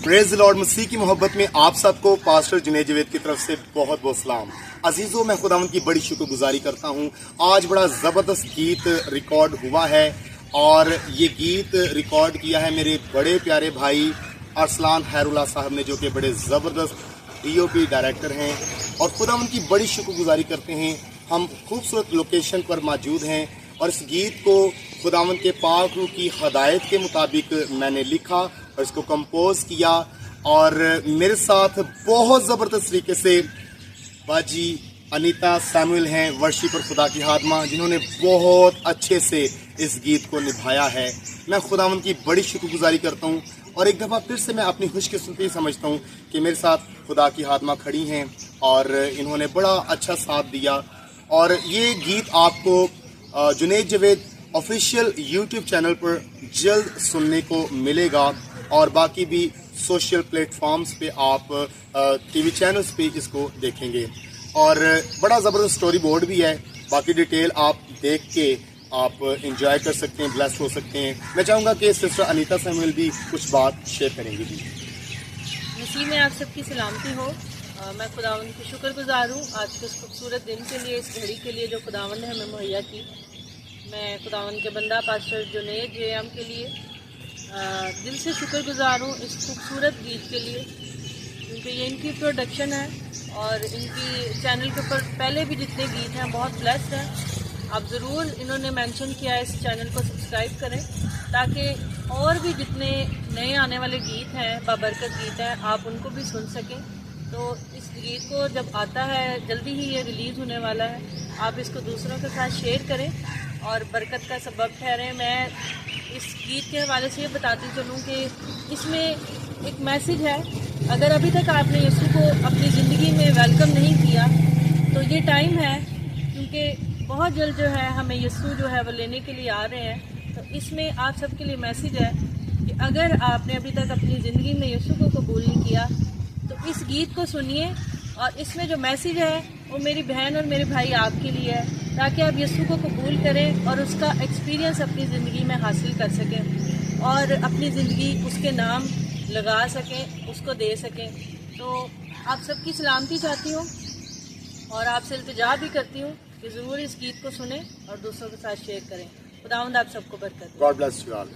Praise the Lord. मसीह की मोहब्बत में आप सबको पास्टर जुनैद जवेद की तरफ से बहुत बहुत सलाम। अजीज़ों, मैं खुदावंद की बड़ी शुक्रगुजारी करता हूँ। आज बड़ा ज़बरदस्त गीत रिकॉर्ड हुआ है और ये गीत रिकॉर्ड किया है मेरे बड़े प्यारे भाई अरसलान हैरुल्लाह साहब ने, जो कि बड़े ज़बरदस्त DOP डायरेक्टर हैं। और खुदावंद की बड़ी शुक्रगुजारी करते हैं। हम खूबसूरत लोकेशन पर मौजूद हैं और इस गीत को खुदावंद के पाक रूह की हदायत के मुताबिक मैंने लिखा और इसको कंपोज किया। और मेरे साथ बहुत ज़बरदस्त तरीके से बाजी अनीता सैमुअल हैं, वर्शिपर खुदा की हादमा, जिन्होंने बहुत अच्छे से इस गीत को निभाया है। मैं खुदावंद की बड़ी शुक्रगुजारी करता हूँ और एक दफ़ा फिर से मैं अपनी खुशकिस्मती समझता हूँ कि मेरे साथ खुदा की हादमा खड़ी हैं और इन्होंने बड़ा अच्छा साथ दिया। और ये गीत आपको Junaid Javed official YouTube channel पर जल्द सुनने को मिलेगा और बाकी भी सोशल प्लेटफॉर्म्स पे आप TV चैनल्स पे इसको देखेंगे। और बड़ा ज़बरदस्त स्टोरी बोर्ड भी है, बाकी डिटेल आप देख के आप इंजॉय कर सकते हैं, ब्लेस्ड हो सकते हैं। मैं चाहूँगा कि सिस्टर अनीता सैमुअल भी कुछ बात शेयर करेंगी। जी मसीह में आप सबकी सलामती हो। मैं खुदावंद की शुक्रगुजार हूँ आज के इस खूबसूरत दिन के लिए, इस घड़ी के लिए जो खुदावंद ने हमें मुहैया की। मैं खुदावंद के बंदा पास्टर जुनैद JM के लिए दिल से शुक्रगुजार हूँ इस खूबसूरत गीत के लिए, क्योंकि ये इनकी प्रोडक्शन है और इनकी चैनल के ऊपर पहले भी जितने गीत हैं बहुत ब्लेस्ड हैं। आप ज़रूर, इन्होंने मेंशन किया है, इस चैनल को सब्सक्राइब करें ताकि और भी जितने नए आने वाले गीत हैं, बाबरकत गीत हैं, आप उनको भी सुन सकें। तो इस गीत को जब आता है, जल्दी ही ये रिलीज़ होने वाला है, आप इसको दूसरों के साथ शेयर करें और बरकत का सबब ठहरें। मैं इस गीत के हवाले से ये बताती चलूँ कि इसमें एक मैसेज है। अगर अभी तक आपने यीशु को अपनी ज़िंदगी में वेलकम नहीं किया तो ये टाइम है, क्योंकि बहुत जल्द जो है हमें यीशु जो है वो लेने के लिए आ रहे हैं। तो इसमें आप सबके लिए मैसेज है कि अगर आपने अभी तक अपनी ज़िंदगी में यीशु को कबूल नहीं किया तो इस गीत को सुनिए और इसमें जो मैसेज है वो मेरी बहन और मेरे भाई आपके लिए है, ताकि आप यीशु को कबूल करें और उसका एक्सपीरियंस अपनी ज़िंदगी में हासिल कर सकें और अपनी ज़िंदगी उसके नाम लगा सकें, उसको दे सकें। तो आप सबकी सलामती चाहती हूँ और आपसे इल्तिजा भी करती हूँ कि ज़रूर इस गीत को सुनें और दूसरों के साथ शेयर करें। खुदावंद आप सबको बरकत दे। God bless you all.